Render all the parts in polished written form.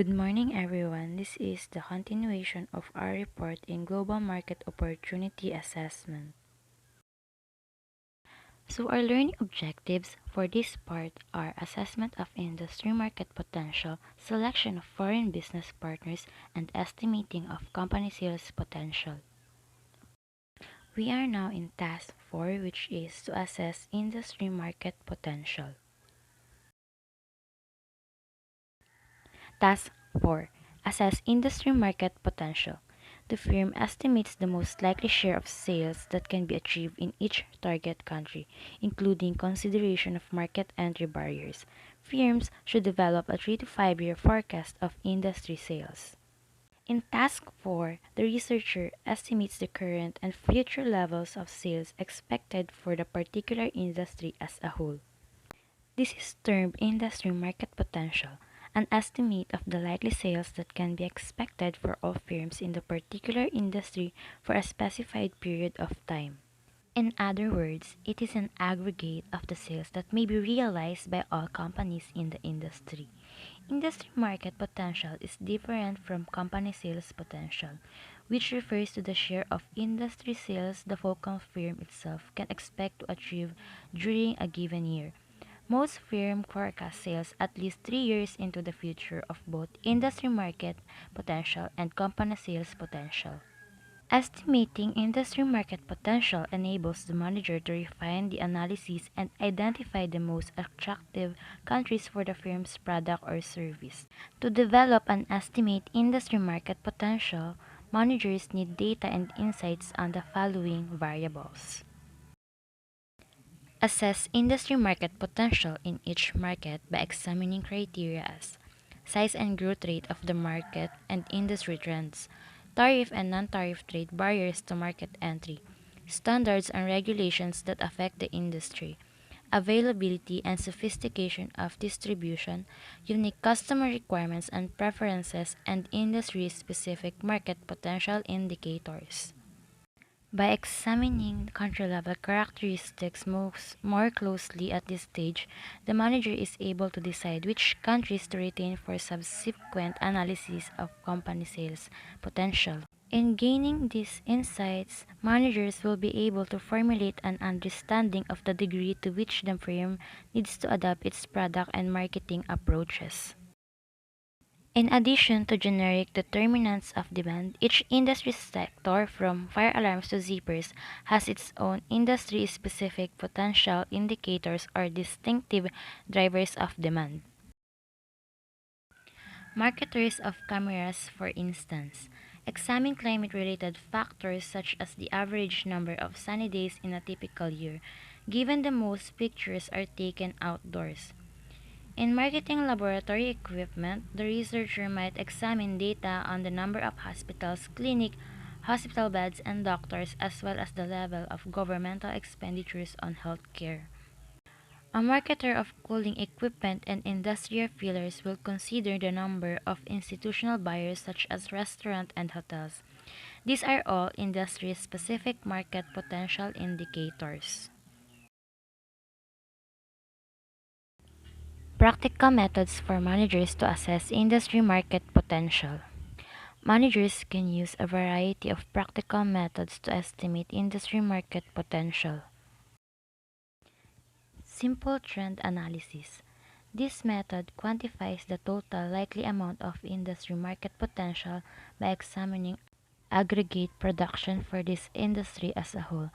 Good morning, everyone. This is the continuation of our report in Global Market Opportunity Assessment. So, our learning objectives for this part are assessment of industry market potential, selection of foreign business partners, and estimating of company sales potential. We are now in Task 4, which is to assess industry market potential. Task 4. Assess industry market potential. The firm estimates the most likely share of sales that can be achieved in each target country, including consideration of market entry barriers. Firms should develop a 3 to 5 year forecast of industry sales. In Task 4, the researcher estimates the current and future levels of sales expected for the particular industry as a whole. This is termed industry market potential, an estimate of the likely sales that can be expected for all firms in the particular industry for a specified period of time. In other words, it is an aggregate of the sales that may be realized by all companies in the industry. Industry market potential is different from company sales potential, which refers to the share of industry sales the focal firm itself can expect to achieve during a given year. Most firms forecast sales at least 3 years into the future of both industry market potential and company sales potential. Estimating industry market potential enables the manager to refine the analysis and identify the most attractive countries for the firm's product or service. To develop and estimate industry market potential, managers need data and insights on the following variables. Assess industry market potential in each market by examining criteria as size and growth rate of the market and industry trends, tariff and non-tariff trade barriers to market entry, standards and regulations that affect the industry, availability and sophistication of distribution, unique customer requirements and preferences, and industry-specific market potential indicators. By examining country-level characteristics more closely at this stage, the manager is able to decide which countries to retain for subsequent analysis of company sales potential. In gaining these insights, managers will be able to formulate an understanding of the degree to which the firm needs to adapt its product and marketing approaches. In addition to generic determinants of demand, each industry sector, from fire alarms to zippers, has its own industry-specific potential indicators or distinctive drivers of demand. Marketers of cameras, for instance, examine climate-related factors such as the average number of sunny days in a typical year, given that most pictures are taken outdoors. In marketing laboratory equipment, the researcher might examine data on the number of hospitals, clinics, hospital beds, and doctors, as well as the level of governmental expenditures on healthcare. A marketer of cooling equipment and industrial fillers will consider the number of institutional buyers such as restaurants and hotels. These are all industry-specific market potential indicators. Practical methods for managers to assess industry market potential. Managers can use a variety of practical methods to estimate industry market potential. Simple trend analysis. This method quantifies the total likely amount of industry market potential by examining aggregate production for this industry as a whole,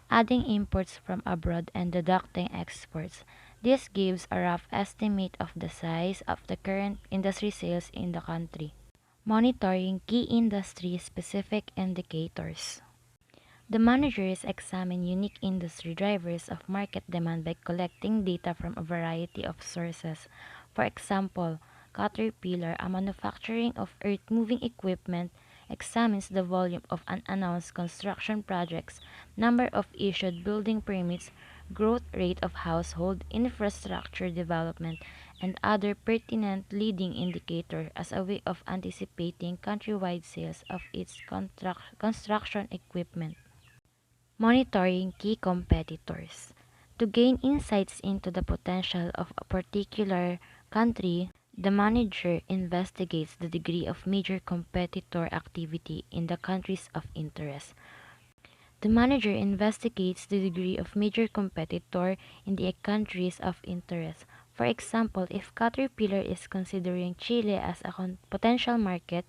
adding imports from abroad and deducting exports. This gives a rough estimate of the size of the current industry sales in the country. Monitoring key industry-specific indicators. The managers examine unique industry drivers of market demand by collecting data from a variety of sources. For example, Caterpillar, a manufacturing of earth-moving equipment, examines the volume of unannounced construction projects, number of issued building permits, growth rate of household infrastructure development, and other pertinent leading indicators as a way of anticipating countrywide sales of its construction equipment. Monitoring key competitors. To gain insights into the potential of a particular country, The manager investigates the degree of major competitor activity in the countries of interest. The manager investigates the degree of major competitor in the countries of interest. For example, if Caterpillar is considering Chile as a potential market,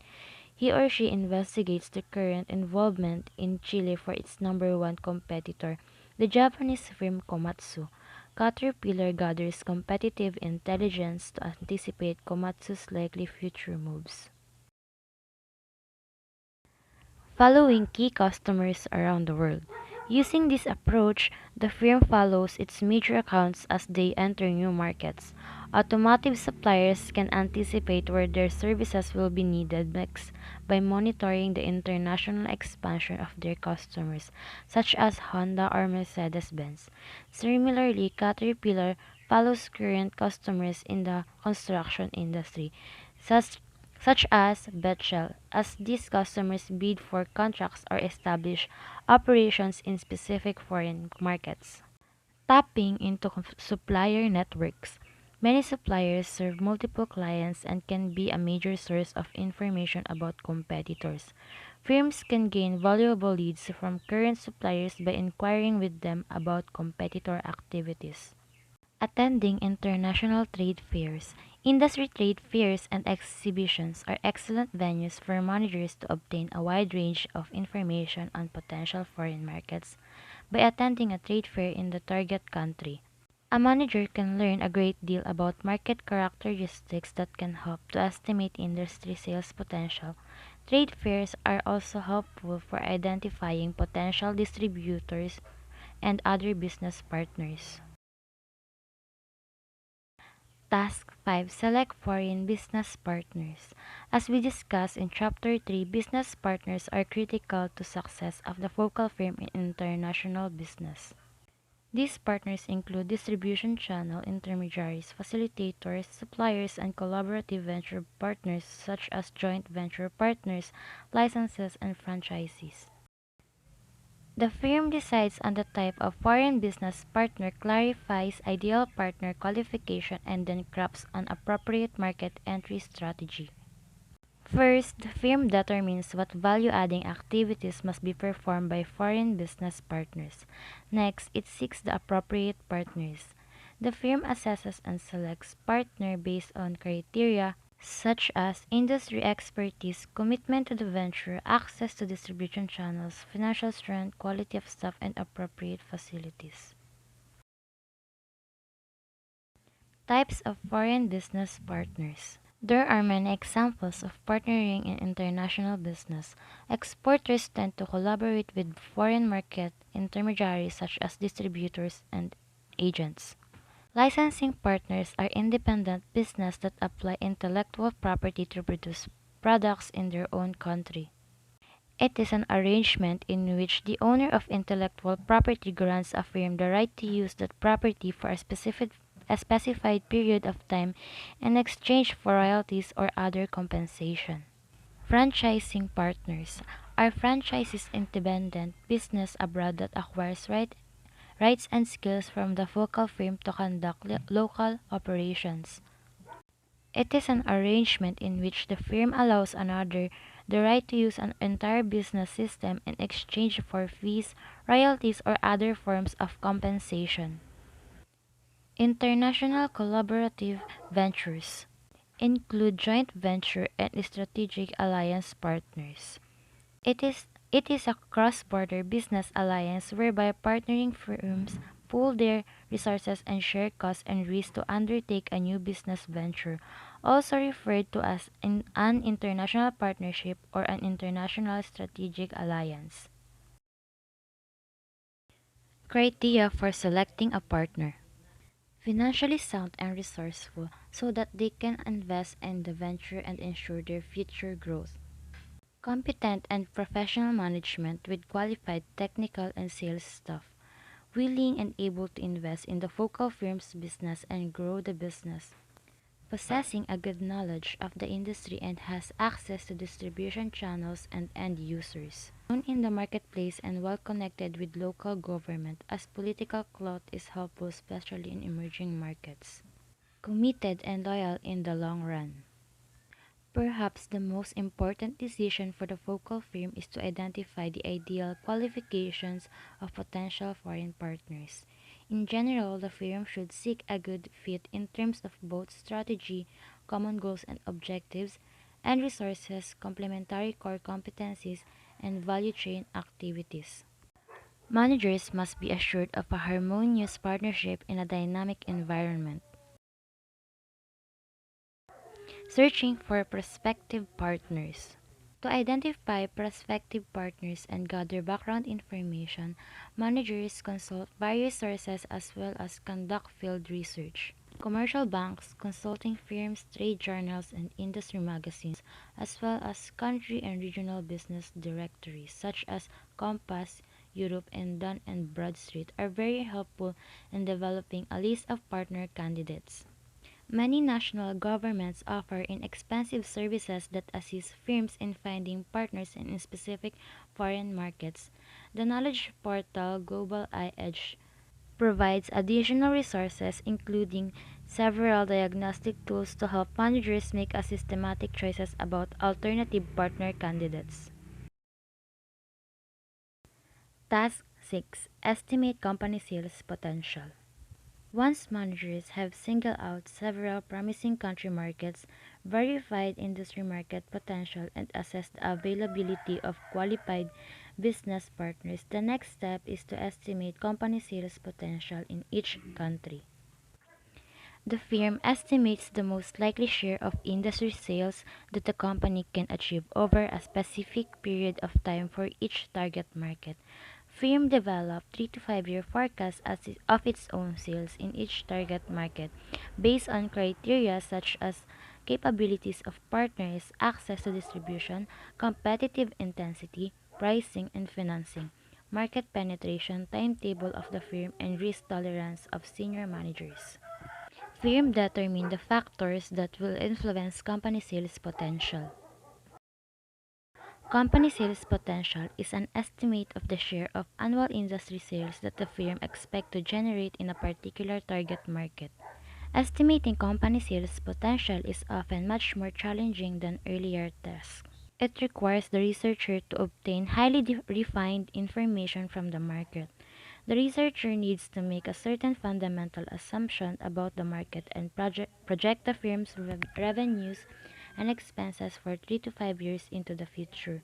he or she investigates the current involvement in Chile for its number one competitor, the Japanese firm Komatsu. Caterpillar gathers competitive intelligence to anticipate Komatsu's likely future moves. Following key customers around the world. Using this approach, the firm follows its major accounts as they enter new markets. Automotive suppliers can anticipate where their services will be needed next by monitoring the international expansion of their customers, such as Honda or Mercedes-Benz. Similarly, Caterpillar follows current customers in the construction industry, such such as Betshell, as these customers bid for contracts or establish operations in specific foreign markets. Tapping into supplier networks. Many suppliers serve multiple clients and can be a major source of information about competitors. Firms can gain valuable leads from current suppliers by inquiring with them about competitor activities. Attending international trade fairs. Industry trade fairs and exhibitions are excellent venues for managers to obtain a wide range of information on potential foreign markets by attending a trade fair in the target country. A manager can learn a great deal about market characteristics that can help to estimate industry sales potential. Trade fairs are also helpful for identifying potential distributors and other business partners. Task 5. Select foreign business partners. As we discussed in Chapter 3, business partners are critical to success of the focal firm in international business. These partners include distribution channel intermediaries, facilitators, suppliers, and collaborative venture partners such as joint venture partners, licenses, and franchisees. The firm decides on the type of foreign business partner, clarifies ideal partner qualification, and then crafts an appropriate market entry strategy. First, the firm determines what value-adding activities must be performed by foreign business partners. Next, it seeks the appropriate partners. The firm assesses and selects partner based on criteria such as industry expertise, commitment to the venture, access to distribution channels, financial strength, quality of staff, and appropriate facilities. Types of foreign business partners. There are many examples of partnering in international business. Exporters tend to collaborate with foreign market intermediaries such as distributors and agents. Licensing partners are independent business that apply intellectual property to produce products in their own country. It is an arrangement in which the owner of intellectual property grants a firm the right to use that property for a specified period of time in exchange for royalties or other compensation. Franchising partners are franchises independent business abroad that acquires rights and skills from the focal firm to conduct local operations. It is an arrangement in which the firm allows another the right to use an entire business system in exchange for fees, royalties, or other forms of compensation. International collaborative ventures include joint venture and strategic alliance partners. It is a cross-border business alliance whereby partnering firms pool their resources and share costs and risks to undertake a new business venture, also referred to as an international partnership or an international strategic alliance. Criteria for selecting a partner. Financially sound and resourceful so that they can invest in the venture and ensure their future growth. Competent and professional management with qualified technical and sales staff, willing and able to invest in the focal firm's business and grow the business. Possessing a good knowledge of the industry and has access to distribution channels and end users. Known in the marketplace and well connected with local government as political clout is helpful especially in emerging markets. committed, and loyal in the long run. Perhaps the most important decision for the focal firm is to identify the ideal qualifications of potential foreign partners. In general, the firm should seek a good fit in terms of both strategy, common goals and objectives, and resources, complementary core competencies, and value chain activities. Managers must be assured of a harmonious partnership in a dynamic environment. Searching for prospective partners. To identify prospective partners and gather background information, managers consult various sources as well as conduct field research. Commercial banks, consulting firms, trade journals, and industry magazines, as well as country and regional business directories such as Compass, Europe, and Dun and Bradstreet are very helpful in developing a list of partner candidates. Many national governments offer inexpensive services that assist firms in finding partners in specific foreign markets. The knowledge portal Global iEdge provides additional resources, including several diagnostic tools to help managers make a systematic choices about alternative partner candidates. Task 6. Estimate company sales potential. Once managers have singled out several promising country markets, verified industry market potential, and assessed the availability of qualified business partners, the next step is to estimate company sales potential in each country. The firm estimates the most likely share of industry sales that the company can achieve over a specific period of time for each target market. Firm develop 3 to 5 year forecasts of its own sales in each target market based on criteria such as capabilities of partners, access to distribution, competitive intensity, pricing and financing, market penetration, timetable of the firm, and risk tolerance of senior managers. Firm determine the factors that will influence company sales potential. Company sales potential is an estimate of the share of annual industry sales that the firm expects to generate in a particular target market. Estimating company sales potential is often much more challenging than earlier tasks. It requires the researcher to obtain highly refined information from the market. The researcher needs to make a certain fundamental assumption about the market and project the firm's revenues and expenses for 3 to 5 years into the future.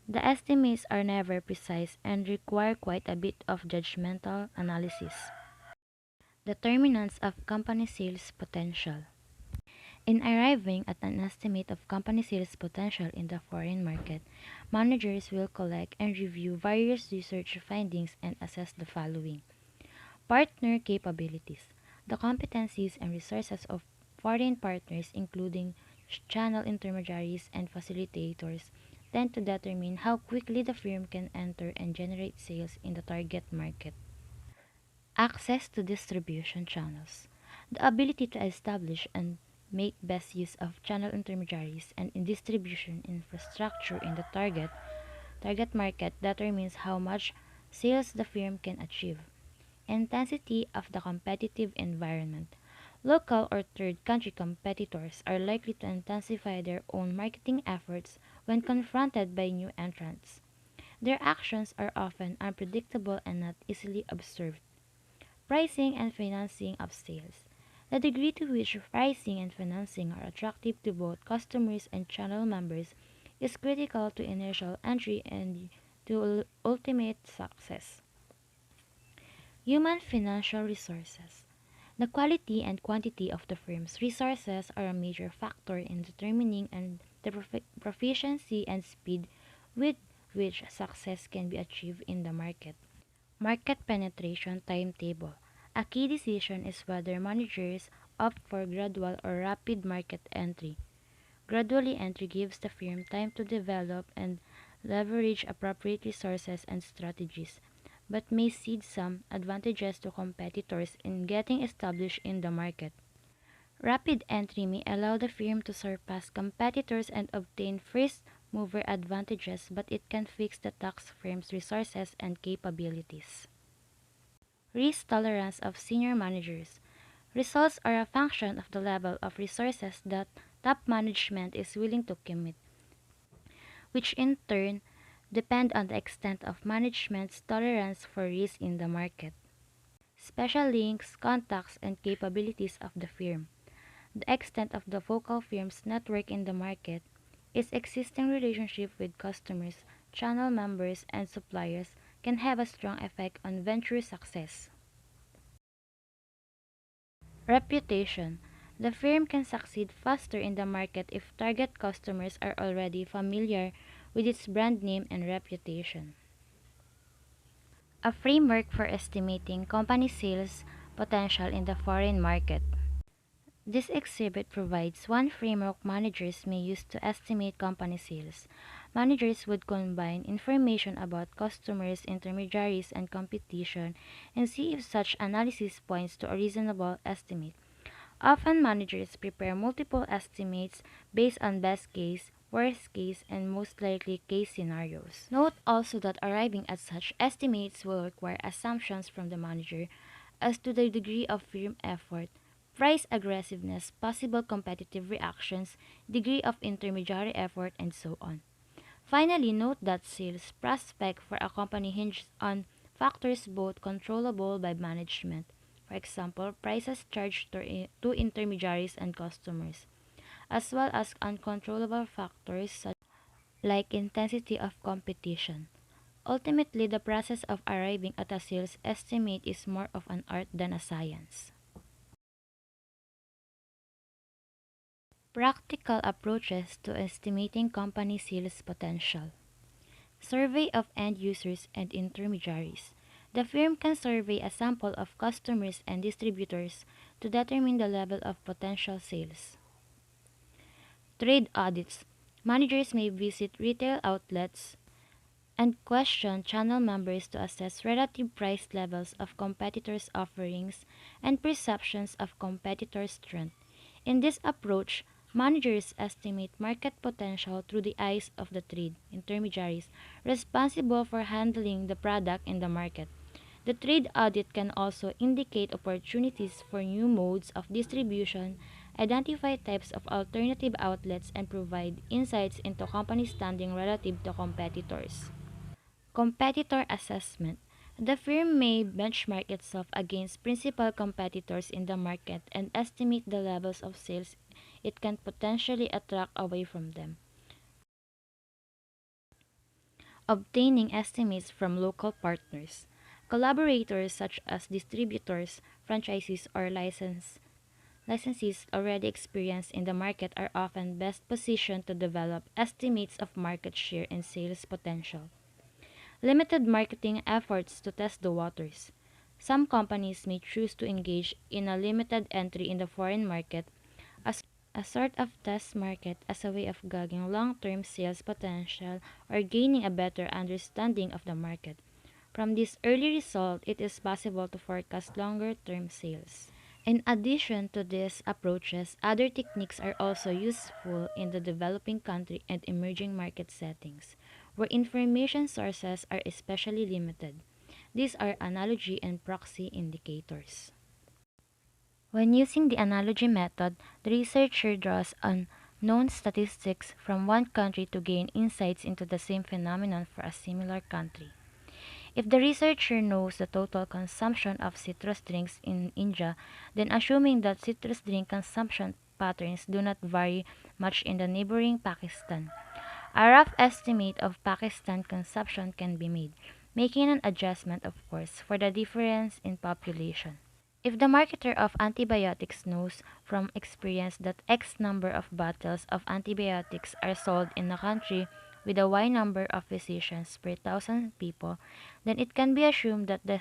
The estimates are never precise and require quite a bit of judgmental analysis. Determinants of company sales potential. In arriving at an estimate of company sales potential in the foreign market, managers will collect and review various research findings and assess the following. Partner capabilities. The competencies and resources of foreign partners, including channel intermediaries and facilitators, tend to determine how quickly the firm can enter and generate sales in the target market. Access to distribution channels. The ability to establish and make best use of channel intermediaries and in distribution infrastructure in the target market determines how much sales the firm can achieve. Intensity of the competitive environment. Local or third country competitors are likely to intensify their own marketing efforts when confronted by new entrants. Their actions are often unpredictable and not easily observed. Pricing and financing of sales. The degree to which pricing and financing are attractive to both customers and channel members is critical to initial entry and to ultimate success. Human financial resources. The quality and quantity of the firm's resources are a major factor in determining and the proficiency and speed with which success can be achieved in the market. Market penetration timetable. A key decision is whether managers opt for gradual or rapid market entry. Gradually entry gives the firm time to develop and leverage appropriate resources and strategies, but may cede some advantages to competitors in getting established in the market. Rapid entry may allow the firm to surpass competitors and obtain first mover advantages, but it can fix the tax firm's resources and capabilities. Risk tolerance of senior managers. Results are a function of the level of resources that top management is willing to commit, which in turn depend on the extent of management's tolerance for risk in the market, special links, contacts, and capabilities of the firm, the extent of the focal firm's network in the market, its existing relationship with customers, channel members, and suppliers can have a strong effect on venture success. Reputation. The firm can succeed faster in the market if target customers are already familiar with its brand name and reputation. A framework for estimating company sales potential in the foreign market. This exhibit provides one framework managers may use to estimate company sales. Managers would combine information about customers, intermediaries, and competition and see if such analysis points to a reasonable estimate. Often managers prepare multiple estimates based on best case, worst case, and most likely case scenarios. Note also that arriving at such estimates will require assumptions from the manager as to the degree of firm effort, price aggressiveness, possible competitive reactions, degree of intermediary effort, and so on. Finally, note that sales prospect for a company hinges on factors both controllable by management, for example, prices charged to intermediaries and customers, as well as uncontrollable factors such like intensity of competition. Ultimately, the process of arriving at a sales estimate is more of an art than a science. Practical approaches to estimating company sales potential. Survey of end users and intermediaries. The firm can survey a sample of customers and distributors to determine the level of potential sales. Trade audits. Managers may visit retail outlets and question channel members to assess relative price levels of competitors' offerings and perceptions of competitors' strength. In this approach, managers estimate market potential through the eyes of the trade intermediaries responsible for handling the product in the market. The trade audit can also indicate opportunities for new modes of distribution, identify types of alternative outlets, and provide insights into company standing relative to competitors. Competitor assessment. The firm may benchmark itself against principal competitors in the market and estimate the levels of sales it can potentially attract away from them. Obtaining estimates from local partners. Collaborators such as distributors, franchisees, or licensees already experienced in the market are often best positioned to develop estimates of market share and sales potential. Limited marketing efforts to test the waters. Some companies may choose to engage in a limited entry in the foreign market as a sort of test market as a way of gauging long-term sales potential or gaining a better understanding of the market. From this early result, it is possible to forecast longer-term sales. In addition to these approaches, other techniques are also useful in the developing country and emerging market settings, where information sources are especially limited. These are analogy and proxy indicators. When using the analogy method, the researcher draws on known statistics from one country to gain insights into the same phenomenon for a similar country. If the researcher knows the total consumption of citrus drinks in India, then assuming that citrus drink consumption patterns do not vary much in the neighboring Pakistan, a rough estimate of Pakistan consumption can be made, making an adjustment, of course, for the difference in population. If the marketer of antibiotics knows from experience that X number of bottles of antibiotics are sold in a country with a Y number of physicians per thousand people, then it can be assumed that the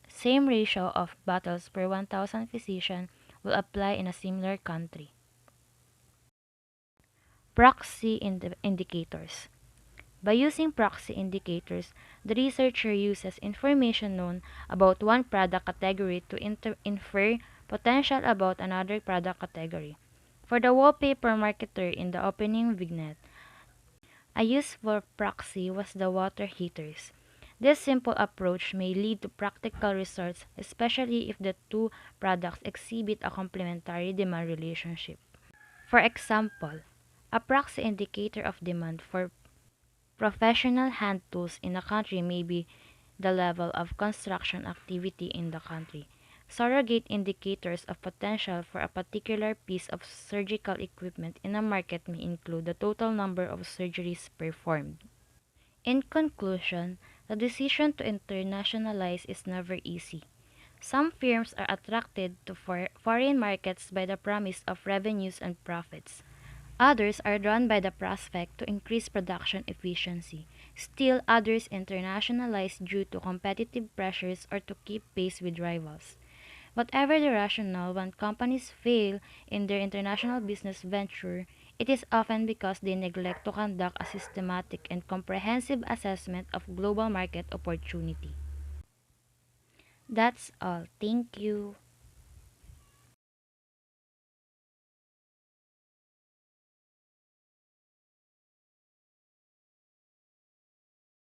same ratio of bottles per 1,000 physicians will apply in a similar country. Proxy indicators. By using proxy indicators, the researcher uses information known about one product category to infer potential about another product category. For the wallpaper marketer in the opening vignette, a useful proxy was the water heaters. This simple approach may lead to practical results, especially if the two products exhibit a complementary demand relationship. For example, a proxy indicator of demand for professional hand tools in a country may be the level of construction activity in the country. Surrogate indicators of potential for a particular piece of surgical equipment in a market may include the total number of surgeries performed. In conclusion, the decision to internationalize is never easy. Some firms are attracted to foreign markets by the promise of revenues and profits. Others are drawn by the prospect to increase production efficiency. Still others internationalize due to competitive pressures or to keep pace with rivals. Whatever the rationale, when companies fail in their international business venture, it is often because they neglect to conduct a systematic and comprehensive assessment of global market opportunity. That's all. Thank you.